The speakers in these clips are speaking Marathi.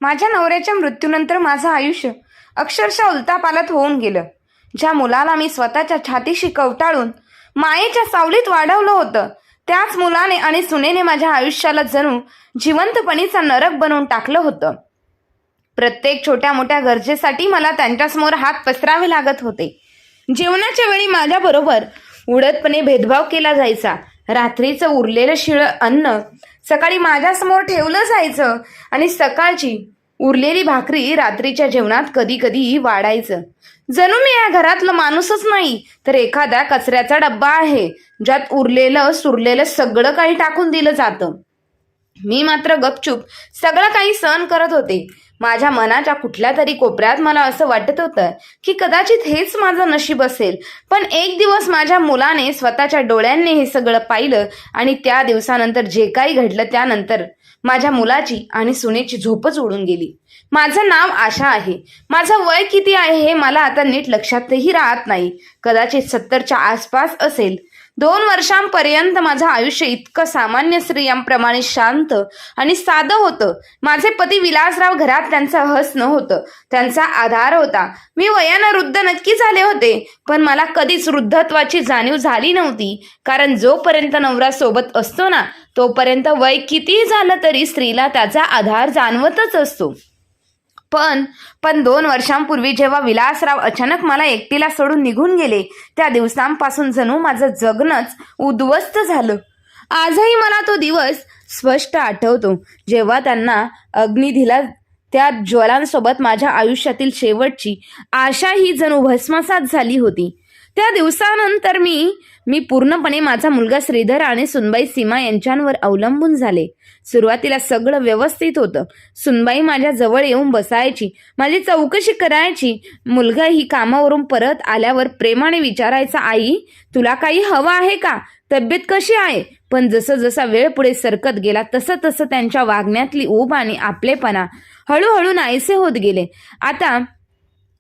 माझ्या नवऱ्याच्या मृत्यूनंतर माझं आयुष्य अक्षरशः उलथापालथ होऊन गेलं. ज्या मुलाला मी स्वतःच्या छातीशी कवटाळून मायेच्या सावलीत वाढवलं होतं, त्याच मुलाने आणि सुनेने माझ्या आयुष्याला जणू जिवंतपणीचा नरक बनवून टाकलं होतं. प्रत्येक छोट्या मोठ्या गरजेसाठी मला त्यांच्यासमोर हात पसरावे लागत होते. जेवणाच्या वेळी माझ्याबरोबर उडदपणे भेदभाव केला जायचा. रात्रीचं उरलेलं शिळं अन्न सकाळी माझ्यासमोर ठेवलं जायचं आणि सकाळची उरलेली भाकरी रात्रीच्या जेवणात कधी कधी वाढायचं. जणू मी या घरातलं माणूसच नाही तर एखाद्या कचऱ्याचा डब्बा आहे, ज्यात उरलेलं सुरलेलं सगळं काही टाकून दिलं जातं. मी मात्र गपचूप सगळं काही सहन करत होते. माझ्या मनाच्या कुठल्या तरी कोपऱ्यात मला असं वाटत होतं की कदाचित हेच माझं नशीब असेल. पण एक दिवस माझ्या मुलाने स्वतःच्या डोळ्यांनी हे सगळं पाहिलं आणि त्या दिवसानंतर जे काही घडलं त्यानंतर माझ्या मुलाची आणि सुनेची झोपच उडून गेली. माझं नाव आशा आहे. माझं वय किती आहे हे मला आता नीट लक्षातही राहत नाही. कदाचित 70च्या आसपास असेल. 2 वर्षांपर्यंत माझं आयुष्य इतकं सामान्य स्त्रियांप्रमाणे शांत आणि साधं होतं. माझे पती विलासराव घरात त्यांचं हसणं होतं, त्यांचा आधार होता. मी वयानं वृद्ध नक्की झाले होते, पण मला कधीच वृद्धत्वाची जाणीव झाली नव्हती. कारण जोपर्यंत नवरा सोबत असतो ना, तोपर्यंत वय कितीही झालं तरी स्त्रीला त्याचा आधार जाणवतच असतो. पण 2 वर्षांपूर्वी जेव्हा विलासराव अचानक मला एकटीला सोडून निघून गेले, त्या दिवसांपासून जणू माझं जगणंच उद्ध्वस्त झालं. आजही मला तो दिवस स्पष्ट आठवतो, जेव्हा त्यांना अग्नी दिला. त्या ज्वलांसोबत माझ्या आयुष्यातील शेवटची आशा ही जणू भस्मसात झाली होती. त्या दिवसानंतर मी पूर्णपणे माझा मुलगा श्रीधर आणि सुनबाई सीमा यांच्यावर अवलंबून झाले. सुरुवातीला सगळं व्यवस्थित होतं. सुनबाई माझ्या जवळ येऊन बसायची, माझी चौकशी करायची. मुलगा ही कामावरून परत आल्यावर प्रेमाने विचारायचा, आई तुला काही हवं आहे का, तब्येत कशी आहे. पण जसं जसा वेळ पुढे सरकत गेला तसं तसं त्यांच्या वागण्यातली ऊब आणि आपलेपणा हळूहळू नाहीसे होत गेले.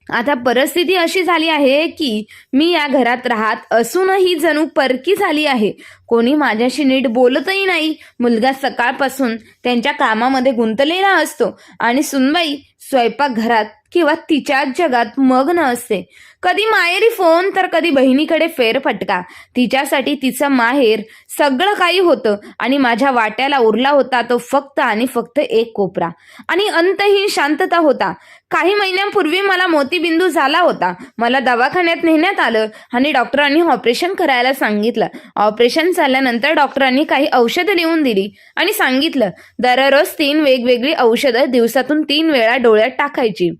आता परिस्थिती अशी झाली आहे की मी या घरात राहत असूनही जणू परकी झाली आहे. कोणी माझ्याशी नीट बोलतही नाही. मुलगा सकाळपासून त्यांच्या कामामध्ये गुंतलेला असतो आणि सुनबाई स्वयंपाकघरात किंवा तिच्याच जगात मग्न असते. कधी माहेरी फोन तर कधी बहिणीकडे फेरफटका. तिच्यासाठी तिचं माहेर सगळं काही होतं आणि माझ्या वाट्याला उरला होता तो फक्त आणि फक्त एक कोपरा आणि अंतहीन शांतता होता. काही महिन्यांपूर्वी मला मोतीबिंदू झाला होता. मला दवाखान्यात नेण्यात आलं आणि डॉक्टरांनी ऑपरेशन करायला सांगितलं. ऑपरेशन झाल्यानंतर डॉक्टरांनी काही औषधं लिहून दिली आणि सांगितलं दररोज 3 वेगवेगळी औषधं दिवसातून 3 वेळा डोळ्यात टाकायची.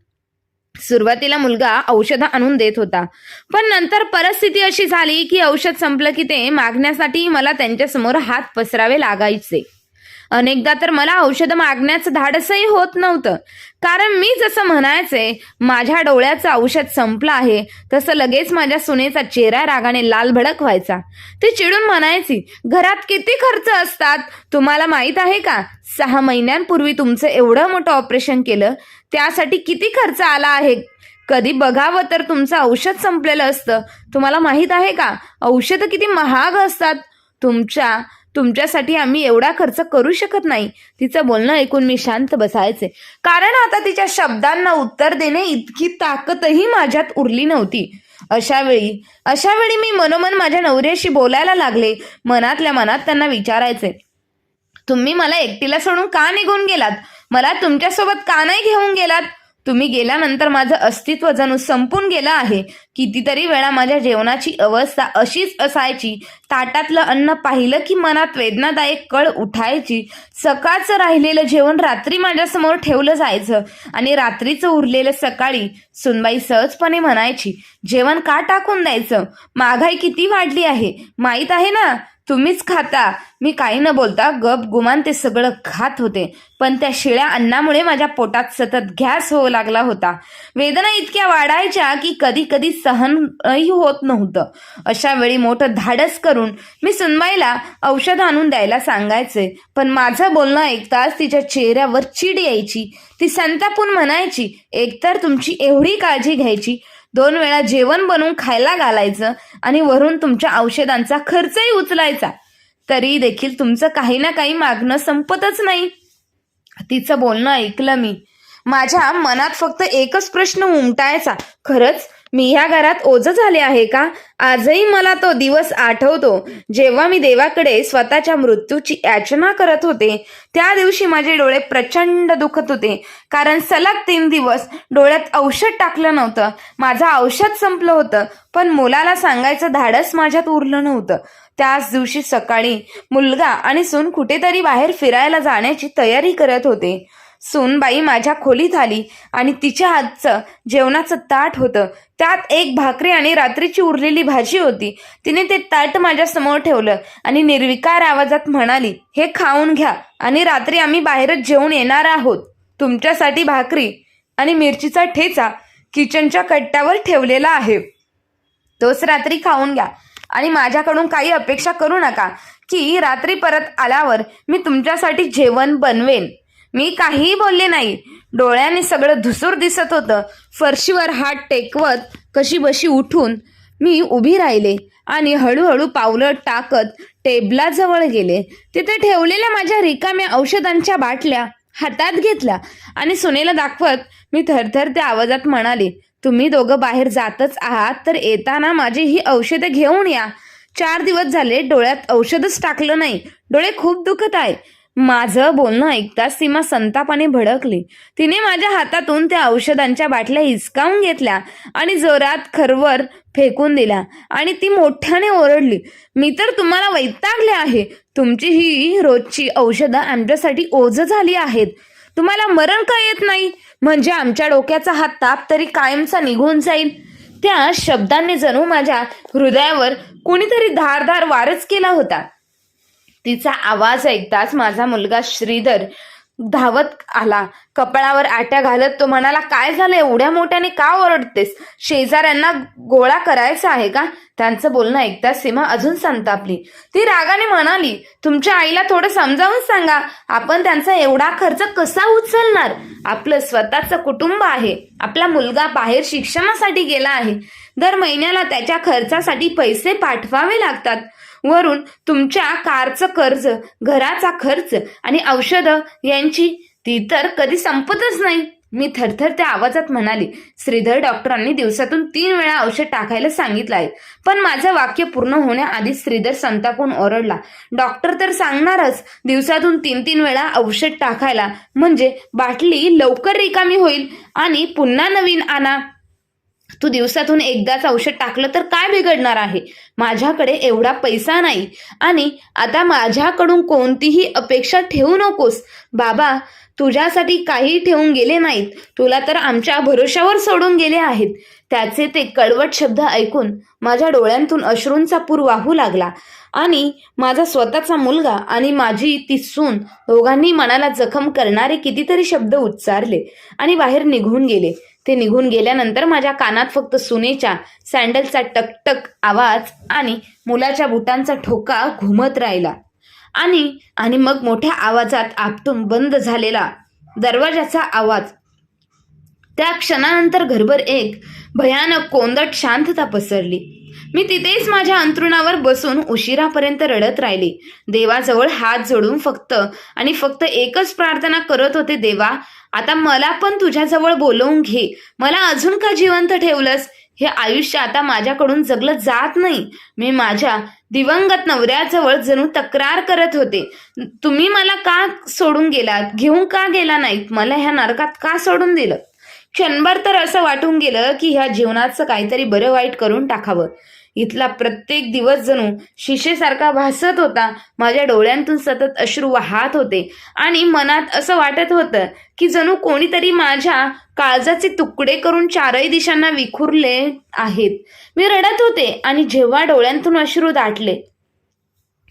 सुरुवातीला मुलगा औषधं आणून देत होता, पण नंतर परिस्थिती अशी झाली की औषध संपलं की ते मागण्यासाठी मला त्यांच्यासमोर हात पसरावे लागायचे. अनेकदा तर मला औषधं मागण्याचं धाडसही होत नव्हतं, कारण मी जसं म्हणायचे माझ्या डोळ्याचं औषध संपलं आहे, तसं लगेच माझ्या सुनेचा चेहरा रागाने लालभडक व्हायचा. ती चिडून म्हणायची, घरात किती खर्च असतात तुम्हाला माहीत आहे का. 6 महिन्यांपूर्वी तुमचं एवढं मोठं ऑपरेशन केलं, त्यासाठी किती खर्च आला आहे. कधी बघावं तर तुमचं औषध संपलेलं असतं. तुम्हाला माहीत आहे का, औषधं किती महाग असतात. तुमच्यासाठी आम्ही एवढा खर्च करू शकत नाही. तिचं बोलणं ऐकून मी शांत बसायचे, कारण आता तिच्या शब्दांना उत्तर देणे इतकी ताकदही माझ्यात उरली नव्हती. अशा वेळी मी मनोमन माझ्या नवऱ्याशी बोलायला लागले. मनातल्या मनात त्यांना विचारायचे, तुम्ही मला एकटीला सोडून का निघून गेलात. मला तुमच्यासोबत का नाही घेऊन गेलात. तुम्ही गेल्यानंतर माझं अस्तित्व जणू संपून गेलं आहे. कितीतरी वेळा माझ्या जेवणाची अवस्था अशीच असायची. ताटातलं अन्न पाहिलं की मनात वेदनादायक कळ उठायची. सकाळचं राहिलेलं जेवण रात्री माझ्यासमोर ठेवलं जायचं आणि रात्रीचं उरलेलं सकाळी सुनबाई सहजपणे म्हणायची, जेवण का टाकून द्यायचं, महागाई किती वाढली आहे माहीत आहे ना, तुम्हीच खाता. मी काही न बोलता गपगुमान ते सगळं खात होते, पण त्या शिळ्या अन्नामुळे माझ्या पोटात सतत गॅस होऊ लागला होता. वेदना इतक्या वाढायच्या की कधी कधी सहनही होत नव्हतं. अशा वेळी मोठं धाडस करून मी सुनबाईला औषध आणून द्यायला सांगायचे, पण माझं बोलणं ऐकताच तिच्या चेहऱ्यावर चीड यायची. ती संतापून म्हणायची, एकतर तुमची एवढी काळजी घ्यायची, 2 वेळा जेवण बनवून खायला घालायचं आणि वरून तुमच्या औषधांचा खर्चही उचलायचा, तरी देखील तुमचं काही ना काही मागणं संपतच नाही. तिचं बोलणं ऐकलं मी. माझ्या मनात फक्त एकच प्रश्न उमटायचा, खरंच मी ह्या घरात ओझं झाले आहे का? आजही मला तो दिवस आठवतो जेव्हा मी देवाकडे स्वतःच्या मृत्यूची याचना करत होते. त्या दिवशी माझे डोळे प्रचंड दुखत होते, कारण सलग 3 दिवस डोळ्यात औषध टाकलं नव्हतं. माझं औषध संपलं होतं, पण मुलाला सांगायचं धाडस माझ्यात उरलं नव्हतं. त्याच दिवशी सकाळी मुलगा आणि सून कुठेतरी बाहेर फिरायला जाण्याची तयारी करत होते. सूनबाई माझ्या खोलीत आली आणि तिच्या हातचं जेवणाचं ताट होतं. त्यात एक भाकरी आणि रात्रीची उरलेली भाजी होती. तिने ते ताट माझ्या समोर ठेवलं आणि निर्विकार आवाजात म्हणाली, हे खाऊन घ्या आणि रात्री आम्ही बाहेरच जेवून येणार आहोत. तुमच्यासाठी भाकरी आणि मिरचीचा ठेचा किचनच्या कट्ट्यावर ठेवलेला आहे. तोच रात्री खाऊन घ्या आणि माझ्याकडून काही अपेक्षा करू नका की रात्री परत आल्यावर मी तुमच्यासाठी जेवण बनवेन. मी काहीही बोलले नाही. डोळ्याने सगळं धुसूर दिसत होतं. फरशीवर हात टेकवत कशीबशी उठून मी उभी राहिले आणि हळूहळू पावलं टाकत टेबलाजवळ गेले. तिथे ठेवलेल्या माझ्या रिकाम्या औषधांच्या बाटल्या हातात घेतल्या आणि सुनेला दाखवत मी थरथरत्या आवाजात म्हणाले, तुम्ही दोघं बाहेर जातच आहात तर येताना माझी ही औषधं घेऊन या. 4 दिवस झाले डोळ्यात औषधच टाकलं नाही. डोळे खूप दुखत आहे. माझं बोलणं ऐकताच सीमा संतापाने भडकली. तिने माझ्या हातातून त्या औषधांच्या बाटल्या हिसकावून घेतल्या आणि जोरात खरवर फेकून दिल्या आणि ती मोठ्याने ओरडली, मी तर तुम्हाला वैतागले आहे. तुमची ही रोजची औषधं आमच्यासाठी ओझं झाली आहेत. तुम्हाला मरण का येत नाही? म्हणजे आमच्या डोक्याचा हा ताप तरी कायमचा निघून जाईल. त्या शब्दांनी जणू माझ्या हृदयावर कुणीतरी धारदार वारच केला होता. तिचा आवाज ऐकताच माझा मुलगा श्रीधर धावत आला. कपाळावर आट्या घालत तो म्हणाला, काय झालं? एवढ्या मोठ्याने का ओरडतेस? शेजाऱ्यांना गोळा करायचा आहे का? त्यांचं बोलणं ऐकताच सीमा अजून संतापली. ती रागाने म्हणाली, तुमच्या आईला थोडं समजावून सांगा. आपण त्यांचा एवढा खर्च कसा उचलणार? आपलं स्वतःचं कुटुंब आहे. आपला मुलगा बाहेर शिक्षणासाठी गेला आहे. दर महिन्याला त्याच्या खर्चासाठी पैसे पाठवावे लागतात. वरून तुमच्या कारचं कर्ज, घराचा खर्च आणि औषधं यांची ती तर कधी संपतच नाही. मी थरथरत्या आवाजात म्हणाली, श्रीधर डॉक्टरांनी दिवसातून 3 वेळा औषध टाकायला सांगितलं आहे. पण माझं वाक्य पूर्ण होण्याआधीच श्रीधर संतापून ओरडला, डॉक्टर तर सांगणारच दिवसातून 3-3 वेळा औषध टाकायला, म्हणजे बाटली लवकर रिकामी होईल आणि पुन्हा नवीन आणा. तू दिवसातून एकदाच औषध टाकलं तर काय बिघडणार आहे? माझ्याकडे एवढा पैसा नाही आणि आता माझ्याकडून कोणतीही अपेक्षा ठेवू नकोस. बाबा तुझ्यासाठी काही ठेवून गेले नाहीत. तुला तर आमच्या भरोशावर सोडून गेले आहेत. त्याचे ते कडवट शब्द ऐकून माझ्या डोळ्यांतून अश्रूंचा पूर वाहू लागला आणि माझा स्वतःचा मुलगा आणि माझी ती सून दोघांनी मनाला जखम करणारे कितीतरी शब्द उच्चारले आणि बाहेर निघून गेले. ते निघून गेल्यानंतर माझ्या कानात फक्त सुनेच्या सँडलचा टकटक आवाज आणि मुलाच्या बुटांचा ठोका घुमत राहिला आणि मग मोठ्या आवाजात आपटून बंद झालेला दरवाजाचा आवाज. त्या क्षणानंतर घरभर एक भयानक कोंदट शांतता पसरली. मी तिथेच माझ्या अंथरुणावर बसून उशिरापर्यंत रडत राहिली. देवाजवळ हात जोडून फक्त एकच प्रार्थना करत होते, देवा आता मला पण तुझ्याजवळ बोलवून घे. मला अजून का जिवंत ठेवलंस? हे आयुष्य आता माझ्याकडून जगलं जात नाही. मी माझ्या दिवंगत नवऱ्याजवळ जणू तक्रार करत होते, तुम्ही मला का सोडून गेलात? घेऊन का गेला नाहीत? मला ह्या नरकात का सोडून दिलं? क्षणभर तर असं वाटून गेलं की ह्या जीवनाचं काहीतरी बरं वाईट करून टाकावं. इथला प्रत्येक दिवस जणू शिशेसारखा भासत होता. माझ्या डोळ्यांतून सतत अश्रू वाहत होते आणि मनात असं वाटत होतं की जणू कोणीतरी माझ्या काळजाचे तुकडे करून 4ही दिशांना विखुरले आहेत. मी रडत होते आणि जेव्हा डोळ्यांतून अश्रू दाटले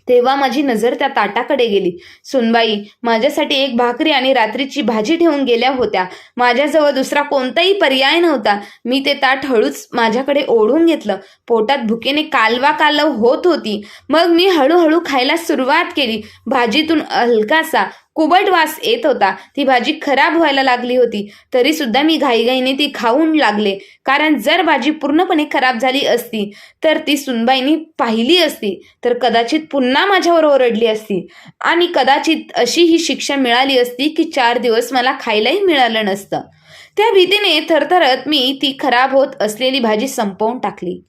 तेव्हा माझी नजर त्या ताटाकडे गेली. सुनबाई माझ्यासाठी एक भाकरी आणि रात्रीची भाजी ठेवून गेल्या होत्या. माझ्याजवळ दुसरा कोणताही पर्याय नव्हता. मी ते ताट हळूच माझ्याकडे ओढून घेतलं. पोटात भुकेने कालव होत होती. मग मी हळूहळू खायला सुरुवात केली. भाजीतून हलकासा कुबट वास येत होता. ती भाजी खराब व्हायला लागली होती. तरी सुद्धा मी घाईघाईने ती खाऊन लागले, कारण जर भाजी पूर्णपणे खराब झाली असती तर ती सुनबाईंनी पाहिली असती तर कदाचित पुन्हा माझ्यावर ओरडली असती आणि कदाचित अशी ही शिक्षा मिळाली असती की 4 दिवस मला खायलाही मिळालं नसतं. त्या भीतीने थरथरत मी ती खराब होत असलेली भाजी संपवून टाकली.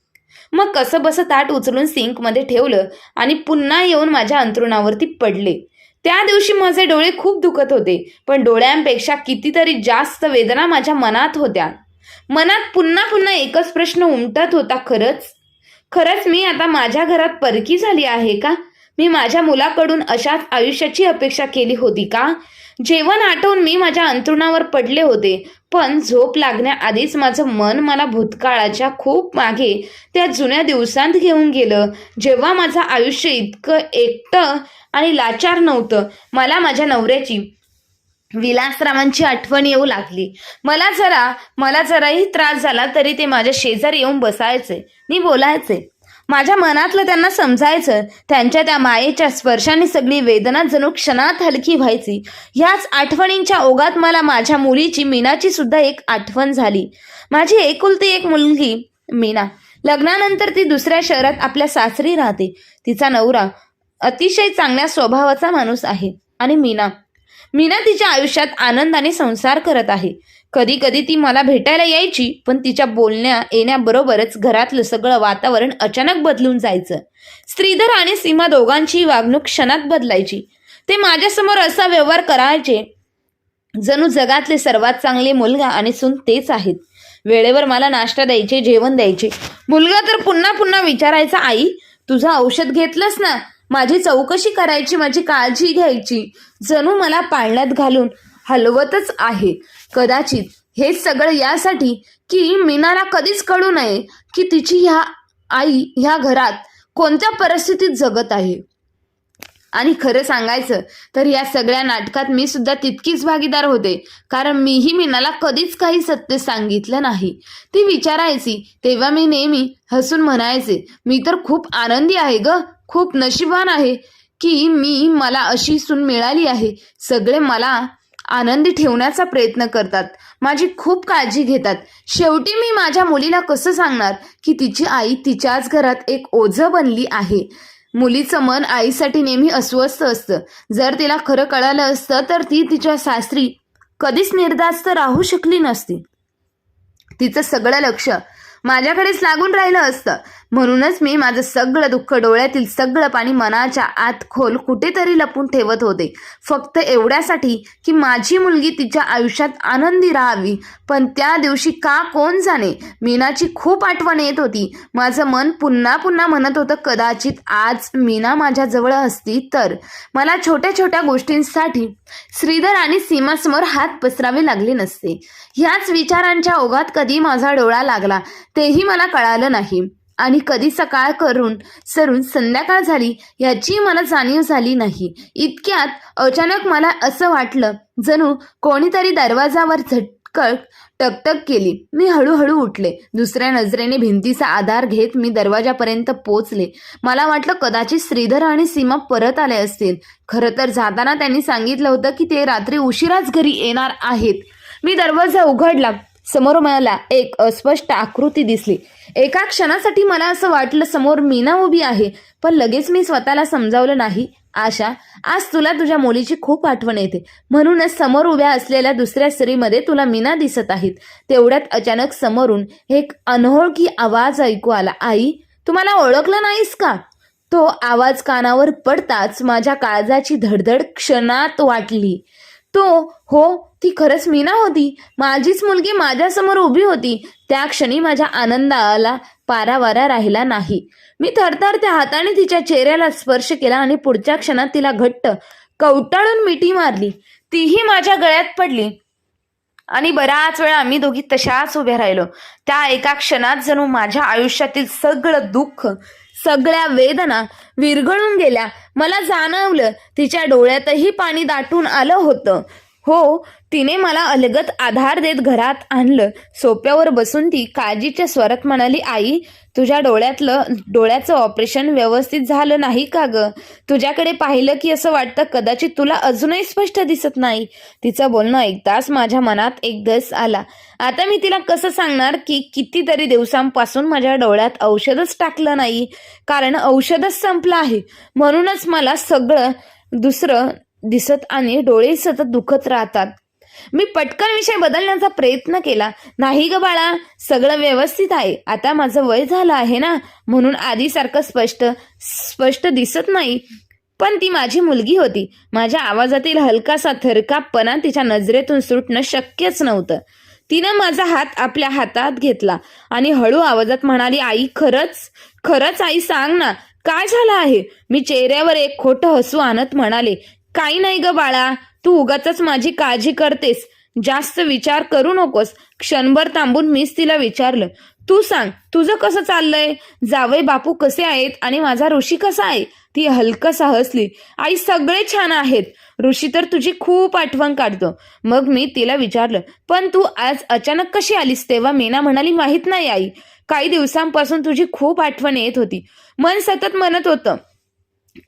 मग कसं बसं ताट उचलून सिंकमध्ये ठेवलं आणि पुन्हा येऊन माझ्या अंथरुणावरती पडले. त्या दिवशी माझे डोळे खूप दुखत होते, पण डोळ्यांपेक्षा कितीतरी जास्त वेदना माझ्या मनात होत्या. मनात पुन्हा पुन्हा एकच प्रश्न उमटत होता, खरंच मी आता माझ्या घरात परकी झाली आहे का? मी माझ्या मुलाकडून अशाच आयुष्याची अपेक्षा केली होती का? जेवण आटवून मी माझ्या अंथरुणावर पडले होते, पण झोप लागण्याआधीच माझं मन मला भूतकाळाच्या खूप मागे त्या जुन्या दिवसांत घेऊन गेलं, जेव्हा माझं आयुष्य इतकं एकटं आणि लाचार नव्हतं. मला माझ्या नवऱ्याची, विलासरावांची आठवण येऊ लागली. मला जराही त्रास झाला तरी ते माझ्या शेजारी येऊन बसायचे, मी बोलायचे. माझ्या मनातलं त्यांना समजायचं. त्यांच्या त्या मायेच्या स्पर्शाने सगळी वेदना जणू क्षणात हलकी व्हायची. ह्याच आठवणींच्या ओघात मला माझ्या मुलीची, मीनाची सुद्धा एक आठवण झाली. माझी एकुलती एक मुलगी मीना. लग्नानंतर ती दुसऱ्या शहरात आपल्या सासरी राहते. तिचा नवरा अतिशय चांगल्या स्वभावाचा माणूस आहे आणि मीना तिच्या आयुष्यात आनंदाने संसार करत आहे. कधी कधी ती मला भेटायला यायची, पण तिच्या बोलण्या येण्याबरोबरच घरातलं सगळं वातावरण अचानक बदलून जायचं. श्रीधर आणि सीमा दोघांची वागणूक क्षणात बदलायची. ते माझ्यासमोर असा व्यवहार करायचे जणू जगातले सर्वात चांगले मुलगा आणि सून तेच आहेत. वेळेवर मला नाश्ता द्यायचे, जेवण द्यायचे. मुलगा तर पुन्हा पुन्हा विचारायचा, आई तुझं औषध घेतलंस ना? माझी चौकशी करायची, माझी काळजी घ्यायची. जणू मला पाळण्यात घालून हलवतच आहे. कदाचित हेच सगळं यासाठी की मीनाला कधीच कळू नये की तिची आई ह्या घरात कोणत्या परिस्थितीत जगत आहे. आणि खरं सांगायचं तर या सगळ्या नाटकात मी सुद्धा तितकीच भागीदार होते, कारण मीही मीनाला कधीच काही सत्य सांगितलं नाही. ती विचारायची तेव्हा मी नेहमी हसून म्हणायचे, मी तर खूप आनंदी आहे ग, खूप नशिबान आहे की मला अशी सून मिळाली आहे. सगळे मला आनंदी ठेवण्याचा प्रयत्न करतात, माझी खूप काळजी घेतात. शेवटी मी माझ्या मुलीला कसं सांगणार की तिची आई तिच्याच घरात एक ओझं बनली आहे. मुलीचं मन आईसाठी नेहमी अस्वस्थ असतं. जर तिला खरं कळालं असतं तर ती तिच्या सासरी कधीच निर्धास्त राहू शकली नसती. तिचं सगळं लक्ष माझ्याकडेच लागून राहिलं असतं. म्हणूनच मी माझं सगळं दुःख, डोळ्यातील सगळं पाणी मनाच्या आत खोल कुठेतरी लपून ठेवत होते, फक्त एवढ्यासाठी की माझी मुलगी तिच्या आयुष्यात आनंदी राहावी. पण त्या दिवशी का कोण जाणे, मीनाची खूप आठवण येत होती. माझं मन पुन्हा पुन्हा म्हणत होतं, कदाचित आज मीना माझ्याजवळ असती तर मला छोट्या छोट्या गोष्टींसाठी श्रीधर आणि सीमासमोर हात पसरावे लागले नसते. ह्याच विचारांच्या ओघात कधी माझा डोळा लागला तेही मला कळालं नाही, आणि कधी सकाळ सरून संध्याकाळ झाली याची मला जाणीव झाली नाही. इतक्यात अचानक मला असं वाटलं जणू कोणीतरी दरवाजावर झटकन टकटक केली. मी हळूहळू उठले. दुसऱ्या नजरेने भिंतीचा आधार घेत मी दरवाजापर्यंत पोचले. मला वाटलं कदाचित श्रीधर आणि सीमा परत आले असतील. खरं तर जाताना त्यांनी सांगितलं होतं की ते रात्री उशिराच घरी येणार आहेत. मी दरवाजा उघडला. समोर मला एक अस्पष्ट आकृती दिसली. एका क्षणासाठी मला असं वाटलं समोर मीना उभी आहे, पण लगेच मी स्वतःला समजावलं, नाही आशा, आज तुला तुझ्या मुलीची खूप आठवण येते, म्हणूनच समोर उभ्या असलेल्या दुसऱ्या स्त्रीमध्ये तुला मीना दिसत आहेत. तेवढ्यात अचानक समोरून एक अनोळखी आवाज ऐकू आला, आई तू मला ओळखलं नाहीस का? तो आवाज कानावर पडताच माझ्या काळजाची धडधड क्षणात वाटली. हो, ती खरंच मीना होती. माझीच मुलगी माझ्यासमोर उभी होती. त्या क्षणी माझ्या आनंदाला पारावारा राहिला नाही. मी थरथरत्या हाताने तिच्या चेहऱ्याला स्पर्श केला आणि पुढच्या क्षणात तिला घट्ट कवटाळून मिठी मारली. तीही माझ्या गळ्यात पडली आणि बराच वेळ आम्ही दोघी तशाच उभ्या राहिलो. त्या एका क्षणात जणू माझ्या आयुष्यातील सगळं दुःख, सगळ्या वेदना विरघळून गेल्या. मला जाणवलं तिच्या डोळ्यातही पाणी दाटून आलं होतं. हो, तिने मला अलगद आधार देत घरात आणलं. सोफ्यावर बसून ती काळजीच्या स्वरात म्हणाली, आई, तुझ्या डोळ्याचं ऑपरेशन व्यवस्थित झालं नाही का ग? तुझ्याकडे पाहिलं की असं वाटतं कदाचित तुला अजूनही स्पष्ट दिसत नाही. तिचं बोलणं ऐकताच माझ्या मनात एक धस आला. आता मी तिला कसं सांगणार की कितीतरी दिवसांपासून माझ्या डोळ्यात औषधच टाकलं नाही, कारण औषधच संपलं आहे. म्हणूनच मला सगळं दुसरं दिसत आणि डोळे सतत दुखत राहतात. मी पटकन विषय बदलण्याचा प्रयत्न केला. नाही ग बाळा, सगळं व्यवस्थित आहे. आता माझं वय झालं आहे ना, म्हणून आधीसारखं स्पष्ट दिसत नाही. पण ती माझी मुलगी होती. माझ्या आवाजातील हलकासा थरकापणा तिच्या नजरेतून सुटणं शक्यच नव्हतं. तिनं माझा हात आपल्या हातात घेतला आणि हळू आवाजात म्हणाली, आई, खरंच आई, सांग ना, काय झालं आहे? मी चेहऱ्यावर एक खोटं हसू आणत म्हणाले, काही नाही ग बाळा, तू उगाचच माझी काळजी करतेस. जास्त विचार करू नकोस. क्षणभर थांबून मीच तिला विचारलं, तू सांग, तुझं कसं चाललंय? जावई बापू कसे आहेत आणि माझा ऋषी कसा आहे? ती हलकसा हसली. आई, सगळे छान आहेत. ऋषी तर तुझी खूप आठवण काढतो. मग मी तिला विचारलं, पण तू आज अचानक कशी आलीस? तेव्हा मीना म्हणाली, माहित नाही आई, काही दिवसांपासून तुझी खूप आठवण येत होती. मन सतत म्हणत होतं,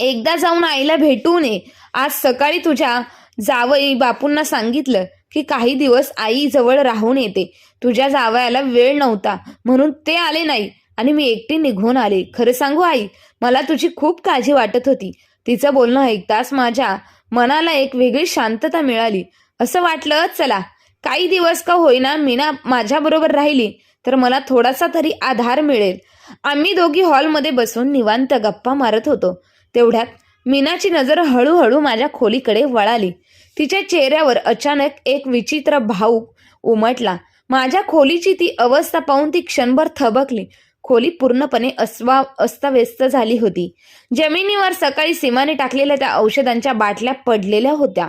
एकदा जाऊन आईला भेटून ये. आज सकाळी तुझ्या जावई बापूंना सांगितलं की काही दिवस आई जवळ राहून येते. तुझ्या जावयाला वेळ नव्हता म्हणून ते आले नाही आणि मी एकटी निघून आले. खरं सांगू आई, मला तुझी खूप काळजी वाटत होती. तिचं बोलणं ऐकताच माझ्या मनाला एक वेगळी शांतता मिळाली. असं वाटलं, चला, काही दिवस का होईना मीना माझ्याबरोबर राहिली तर मला थोडासा तरी आधार मिळेल. आम्ही दोघी हॉलमध्ये बसून निवांत गप्पा मारत होतो. तेवढ्यात मीनाची नजर हळूहळू माझ्या खोलीकडे वळाली. तिच्या चेहऱ्यावर अचानक एक विचित्र भाव उमटला. माझ्या खोलीची ती अवस्था पाहून ती क्षणभर थबकली. खोली पूर्णपणे अस्ताव्यस्त झाली होती. जमिनीवर सकाळी सीमाने टाकलेल्या त्या औषधांच्या बाटल्या पडलेल्या होत्या.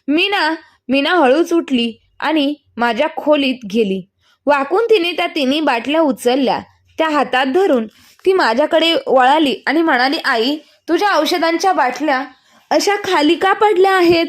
मीना हळूच उठली आणि माझ्या खोलीत गेली. वाकून तिने त्या तिन्ही बाटल्या उचलल्या. त्या हातात धरून ती माझ्याकडे वळाली आणि म्हणाली, आई, तुझ्या औषधांच्या बाटल्या अशा खाली का पडल्या आहेत?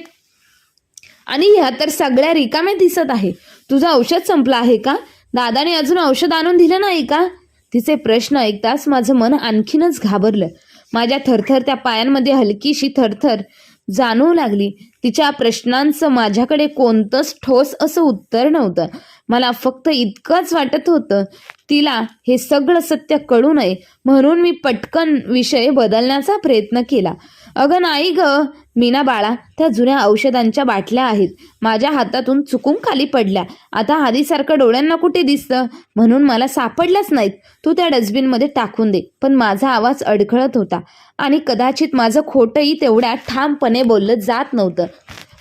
आणि ह्या तर सगळ्या रिकाम्या दिसत आहे. तुझं औषध संपलं आहे का? दादाने अजून औषध आणून दिलं नाही का? तिचे प्रश्न ऐकताच माझं मन आणखीनच घाबरलं. माझ्या थरथरत्या पायांमध्ये हलकीशी थरथर जाणवू लागली. तिच्या प्रश्नांचं माझ्याकडे कोणतंच ठोस असं उत्तर नव्हतं. मला फक्त इतकंच वाटत होतं, तिला हे सगळं सत्य कळू नये, म्हणून मी पटकन विषय बदलण्याचा प्रयत्न केला. अगं नाही ग मीना बाळा, त्या जुन्या औषधांच्या बाटल्या आहेत. माझ्या हातातून चुकून खाली पडल्या. आता आधीसारखं डोळ्यांना कुठे दिसतं, म्हणून मला सापडल्याच नाहीत. तू त्या डस्टबिनमध्ये टाकून दे. पण माझा आवाज अडखळत होता आणि कदाचित माझं खोटंही तेवढ्या ठामपणे बोललं जात नव्हतं.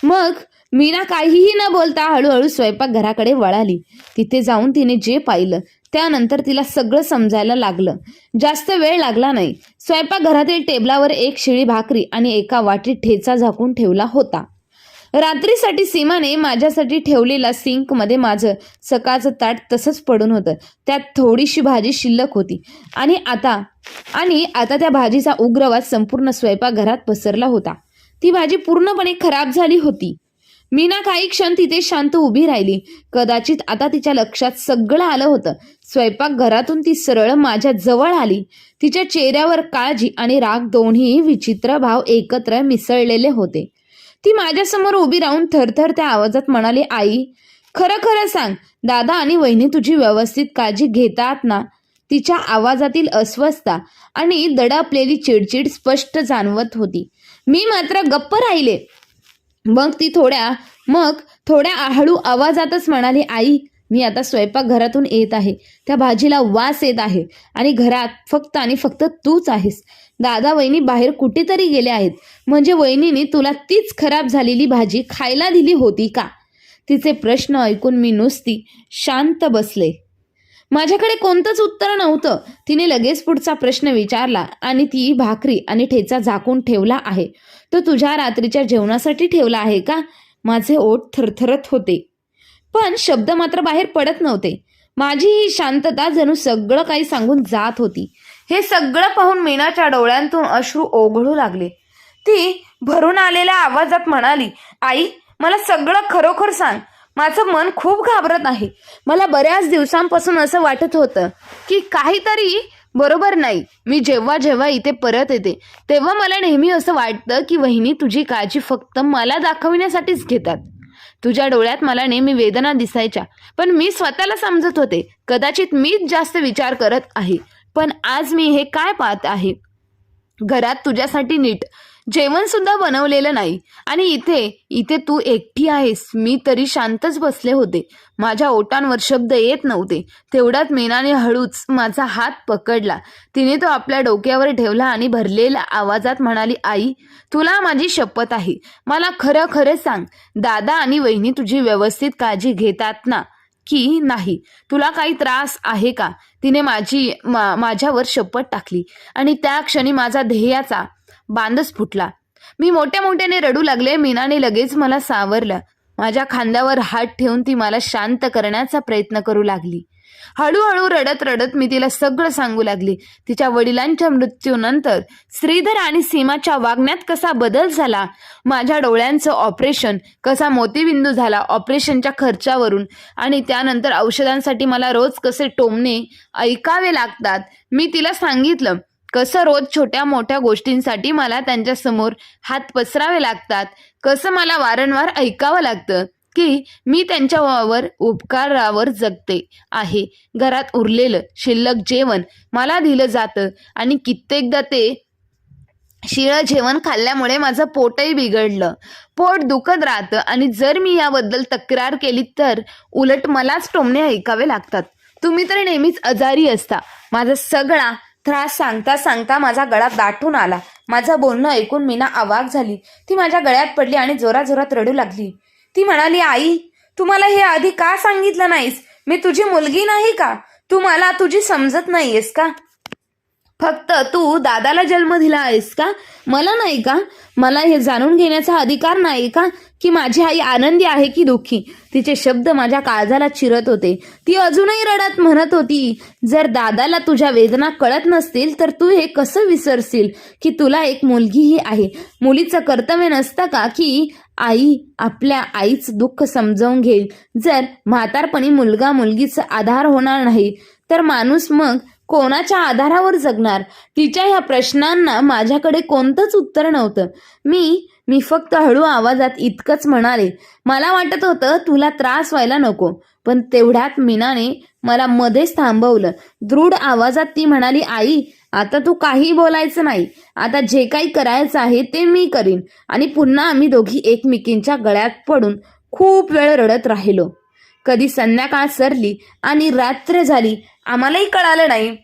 मग मीना काहीही न बोलता हळूहळू स्वयंपाकघराकडे वळाली. तिथे जाऊन तिने जे पाहिलं त्यानंतर तिला सगळं समजायला लागलं. जास्त वेळ लागला नाही. स्वयंपाकघरातील टेबलावर एक शिळी भाकरी आणि एका वाटीत ठेचा झाकून ठेवला होता. रात्रीसाठी सीमाने माझ्यासाठी ठेवलेला सिंकमध्ये माझं सकाळचं ताट तसंच पडून होतं. त्यात थोडीशी भाजी शिल्लक होती आणि आता त्या भाजीचा उग्रवास संपूर्ण स्वयंपाकघरात पसरला होता. ती भाजी पूर्णपणे खराब झाली होती. मीना काही क्षण तिथे शांत उभी राहिली. कदाचित आता तिच्या लक्षात सगळं आलं होतं. स्वयंपाकघरातून ती सरळ माझ्या जवळ आली. तिच्या चेहऱ्यावर काळजी आणि राग दोन्ही विचित्र भाव एकत्र मिसळलेले होते. ती माझ्यासमोर उभी राहून थरथर त्या आवाजात म्हणाली, आई, खरं खरं सांग, दादा आणि वहिनी तुझी व्यवस्थित काळजी घेतात ना? तिच्या आवाजातील अस्वस्थता आणि दडपलेली चिडचिड स्पष्ट जाणवत होती. मी मात्र गप्प राहिले. मग थोड्या हळू आवाजातच म्हणाली, आई, मी आता स्वयंपाकघरातून येत आहे. त्या भाजीला वास येत आहे आणि घरात फक्त आणि फक्त तूच आहेस. दादा वहिनी बाहेर कुठेतरी गेले आहेत. म्हणजे वहिनीने तुला तीच खराब झालेली भाजी खायला दिली होती का? तिचे प्रश्न ऐकून मी नुसती शांत बसले. माझ्याकडे कोणतंच उत्तर नव्हतं. तिने लगेच पुढचा प्रश्न विचारला, आणि ती भाकरी आणि ठेचा झाकून ठेवला आहे तो तुझ्या रात्रीच्या जेवणासाठी ठेवला आहे का? माझे ओठ थरथरत होते, पण शब्द मात्र बाहेर पडत नव्हते. माझी ही शांतता जणू सगळं काही सांगून जात होती. हे सगळं पाहून मीनाच्या डोळ्यांतून अश्रू ओघळू लागले. ती भरून आलेल्या आवाजात म्हणाली, आई, मला सगळं खरोखर सांग. माझं मन खूप घाबरत आहे. मला बऱ्याच दिवसांपासून असं वाटत होतं की काहीतरी बरोबर नाही. मी जेव्हा जेव्हा इथे परत येते तेव्हा मला नेहमी असं वाटतं की वहिनी तुझी काळजी फक्त मला दाखविण्यासाठीच घेतात. तुझ्या डोळ्यात मला नेहमी वेदना दिसायच्या, पण मी स्वतःला समजत होते कदाचित मीच जास्त विचार करत आहे. पण आज मी हे काय पाहत आहे, घरात तुझ्यासाठी नीट जेवण सुद्धा बनवलेलं नाही आणि इथे इथे तू एकटी आहेस. मी तरी शांतच बसले होते. माझ्या ओठांवर शब्द येत नव्हते. तेवढ्यात मीनाने हळूच माझा हात पकडला. तिने तो आपल्या डोक्यावर ठेवला आणि भरलेल्या आवाजात म्हणाली, आई, तुला माझी शपथ आहे, मला खरं खरं सांग, दादा आणि वहिनी तुझी व्यवस्थित काळजी घेतात ना की नाही? तुला काही त्रास आहे का? तिने माझ्यावर शपथ टाकली आणि त्या क्षणी माझा ध्येयाचा बांधच फुटला. मी मोठ्याने रडू लागले. मीनाने लगेच मला सावरलं. माझ्या खांद्यावर हात ठेवून ती मला शांत करण्याचा प्रयत्न करू लागली. हळूहळू रडत रडत मी तिला सगळं सांगू लागली. तिच्या वडिलांच्या मृत्यूनंतर श्रीधर आणि सीमाच्या वागण्यात कसा बदल झाला, माझ्या डोळ्यांचं ऑपरेशन कसा मोतीबिंदू झाला ऑपरेशनच्या खर्चावरून, आणि त्यानंतर औषधांसाठी मला रोज कसे टोमणे ऐकावे लागतात. मी तिला सांगितलं कसं रोज छोट्या मोठ्या गोष्टींसाठी मला त्यांच्यासमोर हात पसरावे लागतात, कसं मला वारंवार ऐकावं लागतं की मी त्यांच्यावर उपकारावर जगते आहे. घरात उरलेलं शिल्लक जेवण मला दिलं जातं आणि कित्येकदा ते शिळं जेवण खाल्ल्यामुळे माझं पोटही बिघडलं. पोट दुखत राहतं आणि जर मी याबद्दल तक्रार केली तर उलट मलाच टोमणे ऐकावे लागतात. तुम्ही तर नेहमीच आजारी असता. माझा सगळा त्रास सांगता सांगता माझा गळा दाटून आला. माझं बोलणं ऐकून मीना अवाक झाली. ती माझ्या गळ्यात पडली आणि जोराजोरात रडू लागली. ती म्हणाली, आई, तू मला हे आधी का सांगितलं नाहीस? मी तुझी मुलगी नाही का? तू मला तुझी समजत नाहीयेस का? फक्त तू दादाला जन्म दिला आहेस का? मला नाही का? मला हे जाणून घेण्याचा अधिकार नाही का की माझी आई आनंदी आहे की दुःखी? तिचे शब्द माझ्या काळजाला चिरत होते. ती अजूनही रडत म्हणत होती, जर दादाला तुझ्या वेदना कळत नसतील तर तू हे कसं विसरशील की तुला एक मुलगीही आहे? मुलीचं कर्तव्य नसतं का की आई आपल्या आईचं दुःख समजावून घेईल? जर म्हातारपणी मुलगा मुलगीचा आधार होणार नाही तर माणूस मग कोणाच्या आधारावर जगणार? तिच्या ह्या प्रश्नांना माझ्याकडे कोणतंच उत्तर नव्हतं. मी फक्त हळू आवाजात इतकंच म्हणाले, मला वाटत होतं तुला त्रास व्हायला नको. पण तेवढ्यात मीनाने मला मध्येच थांबवलं. दृढ आवाजात ती म्हणाली, आई, आता तू काही बोलायचं नाही. आता जे काही करायचं आहे ते मी करीन. आणि पुन्हा आम्ही दोघी एकमेकींच्या गळ्यात पडून खूप वेळ रडत राहिलो. कधी संध्याकाळ सरली आणि रात्र झाली आम्हालाही कळालं नाही.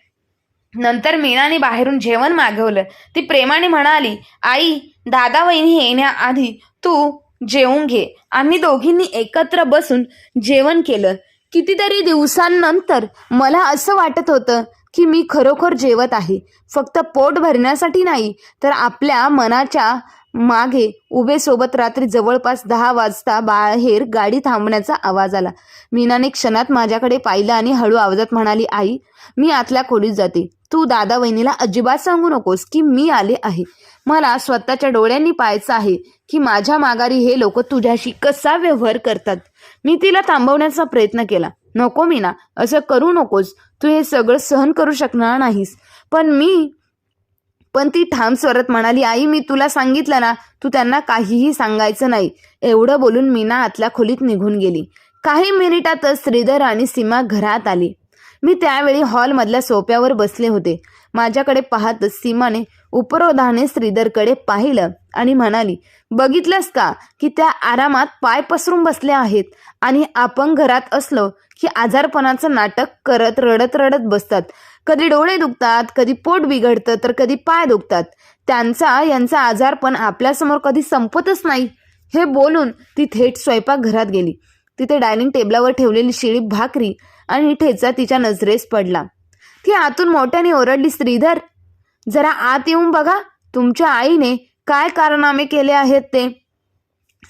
नंतर मीनाने बाहेरून जेवण मागवलं. ती प्रेमाने म्हणाली, आई, दादा वहिनी येण्याआधी तू जेवून घे. आम्ही दोघींनी एकत्र बसून जेवण केलं. कितीतरी दिवसांनंतर मला असं वाटत होतं की मी खरोखर जेवत आहे, फक्त पोट भरण्यासाठी नाही तर आपल्या मनाच्या मागे उभे सोबत. रात्री जवळपास 10 वाजता बाहेर गाडी थांबण्याचा आवाज आला. मीनाने क्षणात माझ्याकडे पाहिलं आणि हळू आवाजात म्हणाली, आई, मी आतल्या खोलीत जाते. तू दादा वहिनीला अजिबात सांगू नकोस की मी आले आहे. मला स्वतःच्या डोळ्यांनी पाहायचं आहे की माझ्या माघारी हे लोक तुझ्याशी कसा व्यवहार करतात. मी तिला थांबवण्याचा प्रयत्न केला. नको मीना, असं करू नकोस. तू हे सगळं सहन करू शकणार नाहीस. पण ती ठाम स्वरात म्हणाली, आई, मी तुला सांगितलं ना, तू त्यांना काहीही सांगायचं नाही. एवढं बोलून मीना आतल्या खोलीत निघून गेली. काही मिनिटातच श्रीधर आणि सीमा घरात आली. मी त्यावेळी हॉलमधल्या सोफ्यावर बसले होते. माझ्याकडे पाहतच सीमाने उपरोधाने श्रीधरकडे पाहिलं आणि म्हणाली, बघितलंस का की त्या आरामात पाय पसरून बसले आहेत आणि आपण घरात असलो की आजारपणाचं नाटक करत रडत रडत बसतात. कधी डोळे दुखतात, कधी पोट बिघडतं, तर कधी पाय दुखतात. यांचा आजारपण आपल्यासमोर कधी संपतच नाही. हे बोलून ती थेट स्वयंपाकघरात गेली. तिथे डायनिंग टेबलावर ठेवलेली शिळी भाकरी आणि ठेचा तिच्या नजरेस पडला. ती आतून मोठ्याने ओरडली, श्रीधर, जरा आत येऊन बघा, तुमच्या आईने काय कारनामे केले आहेत ते.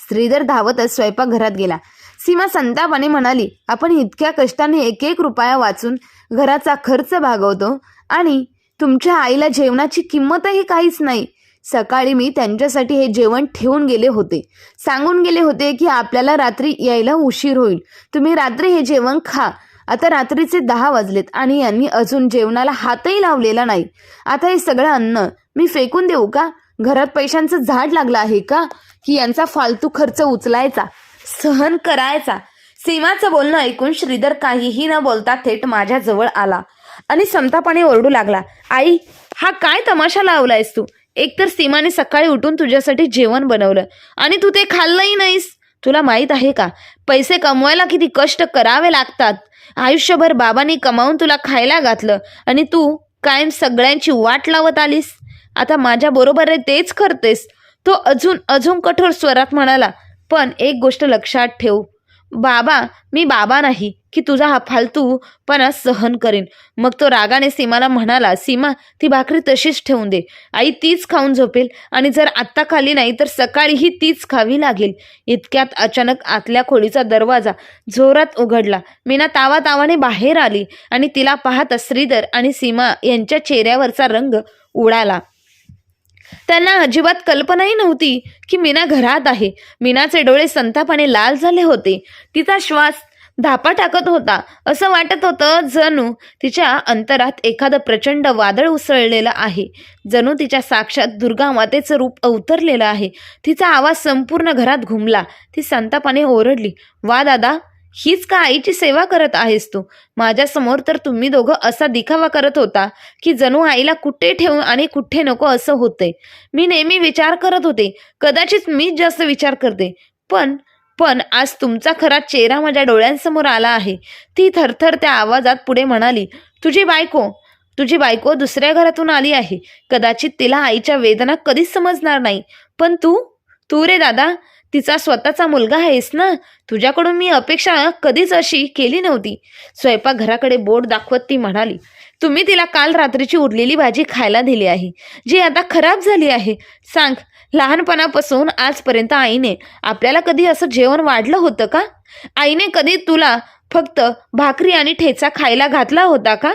श्रीधर धावतच स्वयंपाकघरात गेला. सीमा संतापाने म्हणाली, आपण इतक्या कष्टाने एक एक रुपया वाचून घराचा खर्च भागवतो आणि तुमच्या आईला जेवणाची किंमतही काहीच नाही. सकाळी मी त्यांच्यासाठी हे जेवण ठेवून गेले होते. सांगून गेले होते की आपल्याला रात्री यायला उशीर होईल, तुम्ही रात्री हे जेवण खा. आता रात्रीचे 10 वाजलेत आणि यांनी अजून जेवणाला हातही लावलेला नाही. आता हे सगळं अन्न मी फेकून देऊ का? घरात पैशांचं झाड लागलं आहे का की यांचा फालतू खर्च उचलायचा, सहन करायचा? सीमाचं बोलणं ऐकून श्रीधर काहीही न बोलता थेट माझ्या जवळ आला आणि संतापाने ओरडू लागला, आई, हा काय तमाशा लावलायस तू? एकतर सीमाने सकाळी उठून तुझ्यासाठी जेवण बनवलं आणि तू ते खाल्लंही नाहीस. तुला माहित आहे का पैसे कमवायला किती कष्ट करावे लागतात? आयुष्यभर बाबांनी कमावून तुला खायला घातलं आणि तू कायम सगळ्यांची वाट लावत आलीस. आता माझ्या बरोबर तेच करतेस. तो अजून कठोर स्वरात म्हणाला, पण एक गोष्ट लक्षात ठेव बाबा, मी बाबा नाही की तुझा हा फालतूपणा सहन करीन. मग तो रागाने सीमाला म्हणाला, सीमा, ती भाकरी तशीच ठेवून दे. आई तीच खाऊन झोपेल आणि जर आत्ता खाली नाही तर सकाळीही तीच खावी लागेल. इतक्यात अचानक आतल्या खोलीचा दरवाजा जोरात उघडला. मीना तावातावाने बाहेर आली आणि तिला पाहता श्रीधर आणि सीमा यांच्या चेहऱ्यावरचा रंग उडाला. त्यांना अजिबात कल्पनाही नव्हती की मीना घरात आहे. मीनाचे डोळे संतापाने लाल झाले होते. तिचा श्वास धापा टाकत होता. असं वाटत होतं जणू तिच्या अंतरात एखादं प्रचंड वादळ उसळलेलं आहे. जणू तिच्या साक्षात दुर्गा मातेचं रूप अवतरलेलं आहे. तिचा आवाज संपूर्ण घरात घुमला. ती संतापाने ओरडली, वा दादा, हीच का आईची सेवा करत आहेस तू? माझ्यासमोर तर तुम्ही दोघं असा दिखावा करत होता की जणू आईला कुठे ठेवू आणि कुठे नको असं होतंय. मी नेहमी विचार करत होते, कदाचित मीच जास्त विचार करते, पण आज तुमचा खरा चेहरा माझ्या डोळ्यांसमोर आला आहे. ती थरथर त्या आवाजात पुढे म्हणाली, तुझी बायको दुसऱ्या घरातून आली आहे. कदाचित तिला आईच्या वेदना कधीच समजणार नाही, पण तू रे दादा, तिचा स्वतःचा मुलगा आहेस ना. तुझ्याकडून मी अपेक्षा कधीच अशी केली नव्हती. स्वयंपाकघराकडे बोट दाखवत ती म्हणाली, तुम्ही तिला काल रात्रीची उरलेली भाजी खायला दिली आहे, जी आता खराब झाली आहे. सांग, लहानपणापासून आजपर्यंत आईने आपल्याला कधी असं जेवण वाढलं होतं का? आईने कधी तुला फक्त भाकरी आणि ठेचा खायला घातला होता का?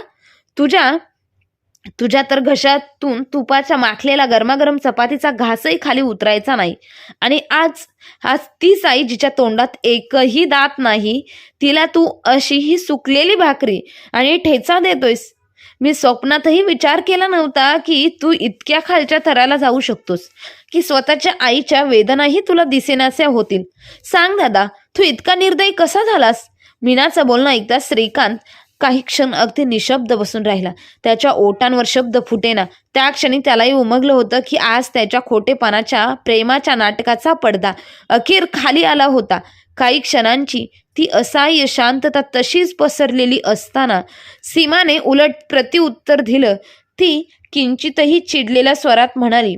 तुझ्या तर घशातून तुपाच्या माखलेला गरमागरम चपातीचा घासही खाली उतरायचा नाही. आणि आज तीच आई जिच्या तोंडात एकही दात नाही, तिला तू अशी ही सुकलेली भाकरी आणि ठेचा देतोयस. मी स्वप्नातही विचार केला नव्हता की तू इतक्या खालच्या थराला जाऊ शकतोस, की स्वतःच्या आईच्या वेदनाही तुला दिसेनाच्या होतील. सांग दादा, तू इतका निर्दयी कसा झालास? मीनाचं बोलणं ऐकता श्रीकांत काही क्षण अगदी निशब्द बसून राहिला. त्याच्या ओठांवर शब्द फुटेना. त्या क्षणी त्यालाही उमगलं होतं की आज त्याच्या खोटेपणाच्या प्रेमाच्या नाटकाचा पडदा अखेर खाली आला होता. काही क्षणांची ती असहाय्य शांतता तशीच पसरलेली असताना सीमाने उलट प्रत्युत्तर दिलं. ती किंचितही चिडलेल्या स्वरात म्हणाली,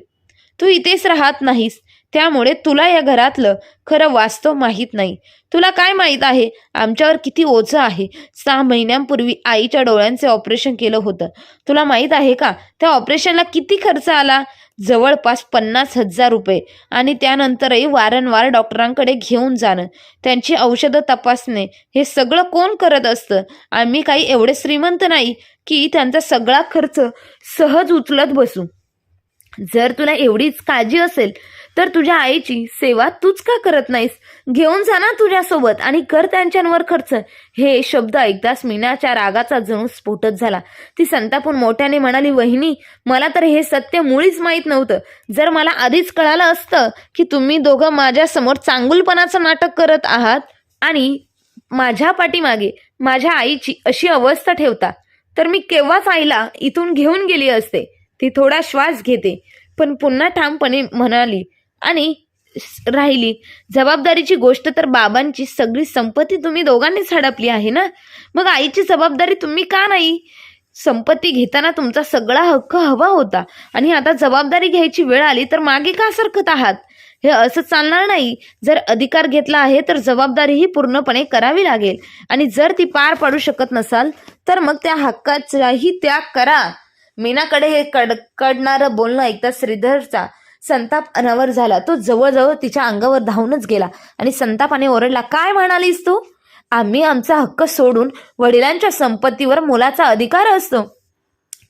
तू इथेच राहत नाहीस, त्यामुळे तुला या घरातलं खरं वास्तव माहीत नाही. तुला काय माहीत आहे आमच्यावर किती ओझं आहे? 6 महिन्यांपूर्वी आईच्या डोळ्यांचे ऑपरेशन केलं होतं. तुला माहीत आहे का त्या ऑपरेशनला किती खर्च आला? जवळपास 50,000 रुपये. आणि त्यानंतरही वारंवार डॉक्टरांकडे घेऊन जाणं, त्यांची औषधं तपासणे, हे सगळं कोण करत असतं? आम्ही काही एवढे श्रीमंत नाही की त्यांचा सगळा खर्च सहज उचलत बसू. जर तुला एवढीच काळजी असेल तर तुझ्या आईची सेवा तूच का करत नाहीस? घेऊन जा ना तुझ्यासोबत आणि कर त्यांच्यावर खर्च. हे शब्द ऐकताच मीनाच्या रागाचा जणू स्फोटच झाला. ती संतापून मोठ्याने म्हणाली, वहिनी, मला तर हे सत्य मुळीच माहीत नव्हतं. जर मला आधीच कळालं असतं की तुम्ही दोघं माझ्यासमोर चांगुलपणाचं नाटक करत आहात आणि माझ्या पाठीमागे माझ्या आईची अशी अवस्था ठेवता, तर मी केव्हाच आईला इथून घेऊन गेली असते. ती थोडा श्वास घेते, पण पुन्हा ठामपणे म्हणाली आणि राहिली, जबाबदारीची गोष्ट तर बाबांची सगळी संपत्ती तुम्ही दोघांनीच हडपली आहे ना. मग आईची जबाबदारी तुम्ही का नाही? संपत्ती घेताना तुमचा सगळा हक्क हवा होता आणि आता जबाबदारी घ्यायची वेळ आली तर मागे का सरकत आहात? हे असं चालणार नाही. जर अधिकार घेतला आहे तर जबाबदारीही पूर्णपणे करावी लागेल आणि जर ती पार पाडू शकत नसाल तर मग त्या हक्काचाही त्याग करा. मीनाकडे हे कडकडणारं बोलणं ऐकता श्रीधरचा संताप अनावर झाला. तो जवळजवळ तिच्या अंगावर धावूनच गेला आणि संतापाने ओरडला, काय म्हणालीस तू? आम्ही आमचा हक्क सोडून वडिलांच्या संपत्तीवर मुलाचा अधिकार असतो.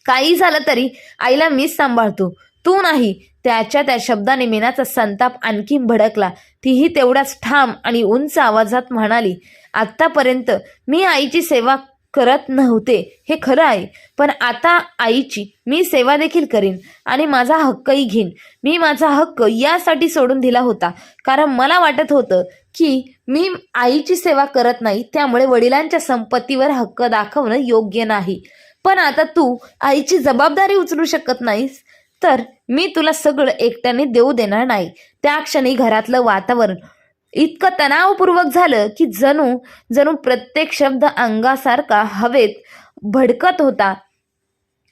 काही झालं तरी आईला मीच सांभाळतो. तू नाही. त्या शब्दाने मीनाचा संताप आणखी भडकला. तीही तेवढ्याच ठाम आणि उंच आवाजात म्हणाली, आत्तापर्यंत मी आईची सेवा करत नव्हते हे खरं आहे, पण आता आईची मी सेवा देखील करीन आणि माझा हक्कही घेईन. मी माझा हक्क यासाठी सोडून दिला होता कारण मला वाटत होतं की मी आईची सेवा करत नाही, त्यामुळे वडिलांच्या संपत्तीवर हक्क दाखवणं योग्य नाही. पण आता तू आईची जबाबदारी उचलू शकत नाहीस, तर मी तुला सगळं एकट्याने देऊ देणार नाही. त्या क्षणी घरातलं वातावरण इतकं तणावपूर्वक झालं की जणू प्रत्येक शब्द अंगासारखा हवेत भडकत होता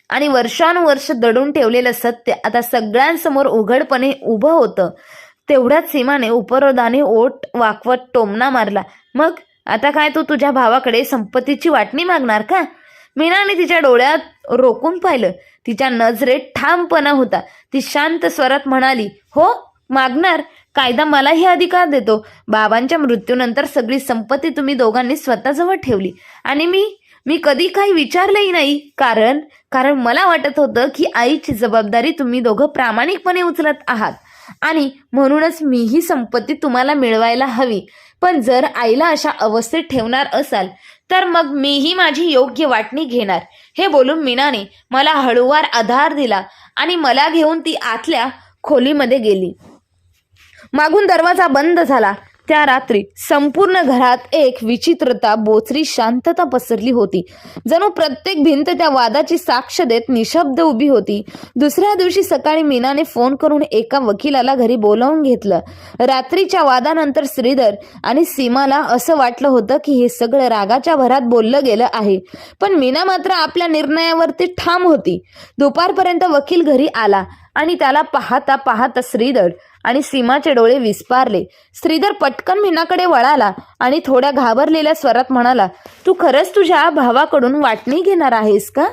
आणि वर्षानुवर्ष दडून ठेवलेलं सत्य आता सगळ्यांसमोर उघडपणे उभं होतं. तेवढ्याच सीमाने उपरोधाने ओठ वाकवत टोमणा मारला, मग आता काय तू तुझ्या भावाकडे संपत्तीची वाटणी मागणार का? मीनाने तिच्या डोळ्यात रोखून पाहिलं. तिच्या नजरेत ठामपणा होता. ती शांत स्वरात म्हणाली, हो मागणार. कायदा मलाही अधिकार देतो. बाबांच्या मृत्यूनंतर सगळी संपत्ती तुम्ही दोघांनी स्वतःजवळ ठेवली आणि मी कधी काही विचारलंही नाही, कारण मला वाटत होतं की आईची जबाबदारी तुम्ही दोघं प्रामाणिकपणे उचलत आहात आणि म्हणूनच मीही संपत्ती तुम्हाला मिळवायला हवी. पण जर आईला अशा अवस्थेत ठेवणार असाल तर मग मीही माझी योग्य वाटणी घेणार. हे बोलून मीनाने मला हळूवार आधार दिला आणि मला घेऊन ती आतल्या खोलीमध्ये गेली. मागून दरवाजा बंद झाला. त्या रात्री संपूर्ण घरात एक विचित्रता, बोचरी शांतता पसरली होती. जणू प्रत्येक भिंत त्या वादाची साक्ष देत निशब्द उभी होती. दुसऱ्या दिवशी सकाळी मीनाने फोन करून एका वकिलाला घरी बोलावून घेतलं. रात्रीच्या वादानंतर श्रीधर आणि सीमाला असं वाटलं होतं की हे सगळं रागाच्या भरात बोललं गेलं आहे, पण मीना मात्र आपल्या निर्णयावरती ठाम होती. दुपारपर्यंत वकील घरी आला आणि त्याला पाहता पाहता श्रीधर आणि सीमाचे डोळे विस्पारले. श्रीधर पटकन मीनाकडे वळाला आणि थोड्या घाबरलेल्या स्वरात म्हणाला, तू खरंच तुझ्या भावाकडून वाटणी घेणार आहेस का?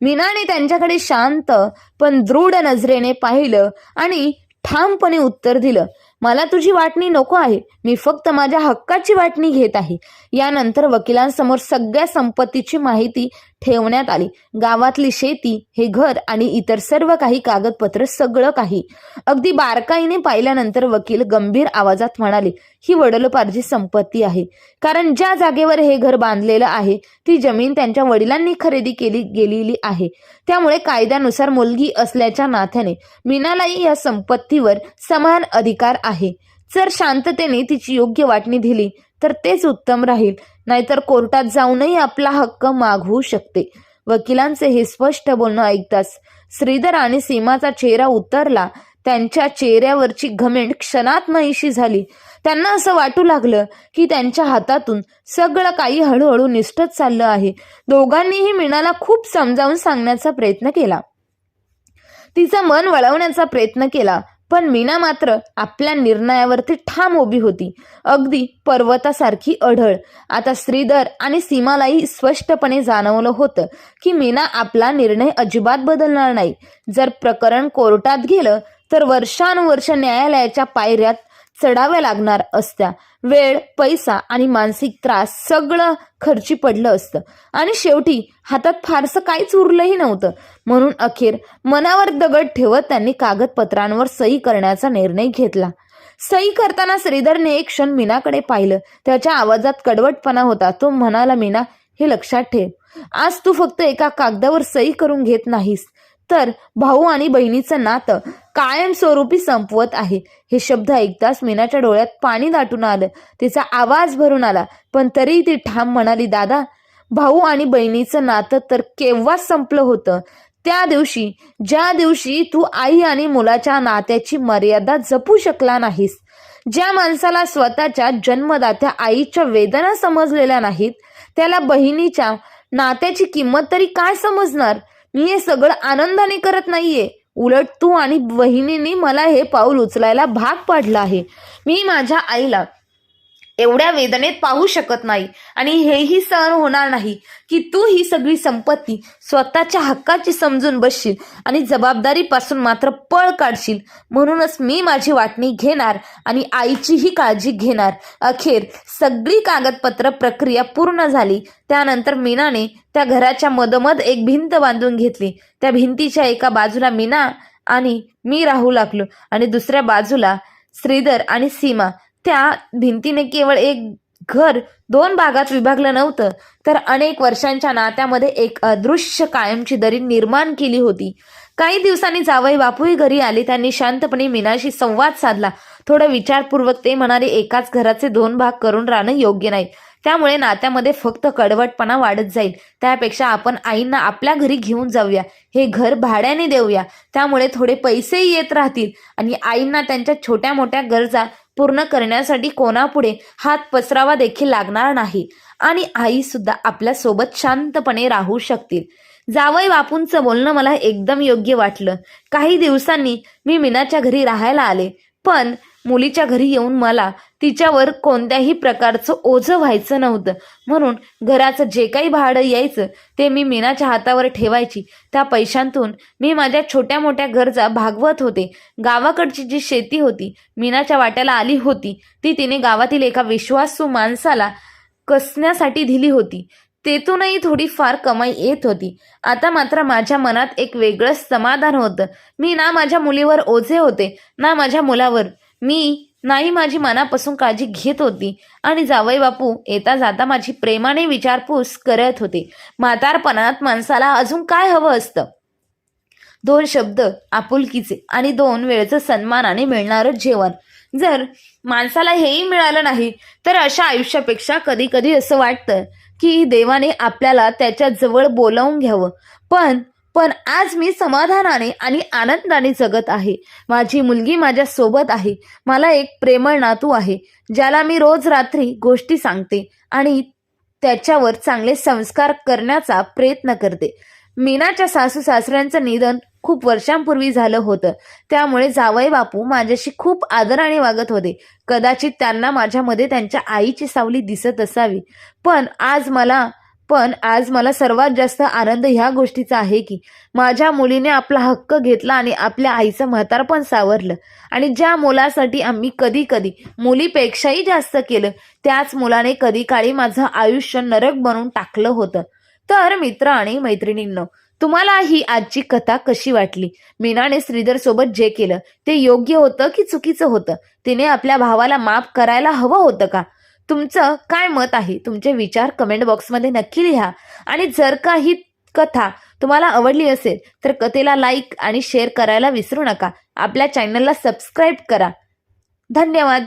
मीनाने त्यांच्याकडे शांत पण दृढ नजरेने पाहिलं आणि ठामपणे उत्तर दिलं, मला तुझी वाटणी नको आहे. मी फक्त माझ्या हक्काची वाटणी घेत आहे. यानंतर वकिलांसमोर सगळ्या संपत्तीची माहिती ठेवण्यात आली. गावातली शेती, हे घर आणि इतर सर्व काही कागदपत्र, सगळं काही अगदी बारकाईने पाहिल्यानंतर वकील गंभीर आवाजात म्हणाले, ही वडिलोपार्जित संपत्ती आहे. कारण ज्या जागेवर हे घर बांधलेलं आहे ती जमीन त्यांच्या वडिलांनी खरेदी गेलेली आहे. त्यामुळे कायद्यानुसार मुलगी असल्याच्या नात्याने मीनालाही या संपत्तीवर समान अधिकार आहे. जर शांततेने तिची योग्य वाटणी दिली तर तेच उत्तम राहील, नाहीतर कोर्टात जाऊनही आपला हक्क मागवू शकते. वकिलांचे हे स्पष्ट बोलणं ऐकताच श्रीधर आणि सीमाचा चेहरा उतरला. त्यांच्या चेहऱ्यावरची घमेंड क्षणात नाहीशी झाली. त्यांना असं वाटू लागलं की त्यांच्या हातातून सगळं काही हळूहळू निसटत चाललं आहे. दोघांनीही मीनाला खूप समजावून सांगण्याचा प्रयत्न केला, तिचं मन वळवण्याचा प्रयत्न केला, पण मीना मात्र आपल्या निर्णयावरती ठाम उभी होती, अगदी पर्वतासारखी अढळ. आता श्रीधर आणि सीमालाही स्पष्टपणे जाणवलं होतं की मीना आपला निर्णय अजिबात बदलणार नाही. जर प्रकरण कोर्टात गेलं तर वर्षानुवर्ष न्यायालयाच्या पायऱ्यात चढाव्या लागणार असत्या. वेळ, पैसा आणि मानसिक त्रास सगळं खर्ची पडलं असतं आणि शेवटी हातात फारसं काहीच उरलंही नव्हतं. म्हणून अखेर मनावर दगड ठेवत त्यांनी कागदपत्रांवर सही करण्याचा निर्णय घेतला. सही करताना श्रीधरने एक क्षण मीनाकडे पाहिलं. त्याच्या आवाजात कडवटपणा होता. तो म्हणाला, मीना, हे लक्षात ठेव, आज तू फक्त एका कागदावर सही करून घेत नाहीस, तर भाऊ आणि बहिणीचं नातं कायमस्वरूपी संपवत आहे. हे शब्द ऐकताच मीनाच्या डोळ्यात पाणी दाटून आलं. तिचा आवाज भरून आला, पण तरी ती ठाम म्हणाली, दादा, भाऊ आणि बहिणीचं नातं तर केव्हाच संपलं होतं. त्या दिवशी, ज्या दिवशी तू आई आणि मुलाच्या नात्याची मर्यादा जपू शकला नाहीस. ज्या माणसाला स्वतःच्या जन्मदात्या आईच्या वेदना समजलेल्या नाहीत, त्याला बहिणीच्या नात्याची किंमत तरी काय समजणार? मी हे सगळं आनंदाने करत नाहीये, उलट तू आणि बहिणीने मला हे पाऊल उचलायला भाग पाडलं आहे. मी माझ्या आईला एवढ्या वेदनेत पाहू शकत नाही आणि हेही सहन होणार नाही की तू ही सगळी संपत्ती स्वतःच्या हक्काची समजून बसशील आणि जबाबदारीपासून मात्र पळ काढशील. म्हणूनच मी माझी वाटणी घेणार आणि आईचीही काळजी घेणार. अखेर सगळी कागदपत्र प्रक्रिया पूर्ण झाली. त्यानंतर मीनाने त्या घराच्या मधोमध एक भिंत बांधून घेतली. त्या भिंतीच्या एका बाजूला मीना आणि मी राहू लागलो आणि दुसऱ्या बाजूला श्रीधर आणि सीमा. त्या भिंतीने केवळ एक घर 2 भागात विभागलं नव्हतं, तर अनेक वर्षांच्या नात्यामध्ये एक अदृश्य कायमची दरी निर्माण केली होती. काही दिवसांनी जावई बापूही घरी आले. त्यांनी शांतपणे मीनाशी संवाद साधला. थोडं विचारपूर्वक ते म्हणाले, एकाच घराचे 2 भाग करून राहणं योग्य नाही. त्यामुळे नात्यामध्ये फक्त कडवटपणा वाढत जाईल. त्यापेक्षा आपण आईंना आपल्या घरी घेऊन जाऊया. हे घर भाड्याने देऊया. त्यामुळे थोडे पैसेही येत राहतील आणि आईंना त्यांच्या छोट्या मोठ्या गरजा पूर्ण करण्यासाठी कोणापुढे हात पसरावा देखील लागणार नाही आणि आई सुद्धा आपल्या सोबत शांतपणे राहू शकतील. जावई बापूंचं बोलणं मला एकदम योग्य वाटलं. काही दिवसांनी मी मीनाच्या घरी राहायला आले. पण मुलीच्या घरी येऊन मला तिच्यावर कोणत्याही प्रकारचं ओझं व्हायचं नव्हतं. म्हणून घराचं जे काही भाडं यायचं ते मी मीनाच्या हातावर ठेवायची. त्या पैशांतून मी माझ्या छोट्या मोठ्या गरजा भागवत होते. गावाकडची जी शेती होती मीनाच्या वाट्याला आली होती, ती तिने गावातील एका विश्वासू माणसाला कसण्यासाठी दिली होती. तेथूनही थोडीफार कमाई येत होती. आता मात्र माझ्या मनात एक वेगळंच समाधान होतं. मी ना माझ्या मुलीवर ओझे होते, ना माझ्या मुलावर. मी नाही माझी मनापासून काळजी घेत होती आणि जावई बापू येता जाता माझी प्रेमाने विचारपूस करत होते. म्हातारपणात माणसाला अजून काय हवं असतं? 2 शब्द आपुलकीचे आणि 2 वेळचं सन्मानाने मिळणारं जेवण. जर माणसाला हेही मिळालं नाही तर अशा आयुष्यापेक्षा कधी कधी असं वाटतं की देवाने आपल्याला त्याच्या जवळ बोलावून घ्यावं. पण आज मी समाधानाने आणि आनंदाने जगत आहे. माझी मुलगी माझ्या सोबत आहे. मला एक प्रेमळ नातू आहे, ज्याला मी रोज रात्री गोष्टी सांगते आणि त्याच्यावर चांगले संस्कार करण्याचा प्रयत्न करते. मीनाच्या सासू सासऱ्यांचं निधन खूप वर्षांपूर्वी झालं होतं. त्यामुळे जावई बापू माझ्याशी खूप आदराने वागत होते. कदाचित त्यांना माझ्यामध्ये त्यांच्या आईची सावली दिसत असावी. पण आज मला सर्वात जास्त आनंद ह्या गोष्टीचा आहे की माझ्या मुलीने आपला हक्क घेतला आणि आपल्या आईचं म्हातारपण सावरलं. आणि ज्या मुलासाठी आम्ही कधी कधी मुलीपेक्षाही जास्त केलं, त्याच मुलाने कधी काळी माझं आयुष्य नरक बनवून टाकलं होतं. तर मित्र आणि मैत्रिणींनो, तुम्हाला ही आजची कथा कशी वाटली? मीनाने श्रीधर सोबत जे केलं ते योग्य होतं की चुकीचं होतं? तिने आपल्या भावाला माफ करायला हवं होतं का? तुमचं काय मत आहे? तुमचे विचार कमेंट बॉक्समध्ये नक्की लिहा. आणि जर का ही कथा तुम्हाला आवडली असेल तर कथेला लाईक आणि शेअर करायला विसरू नका. आपल्या चॅनलला सबस्क्राईब करा. धन्यवाद.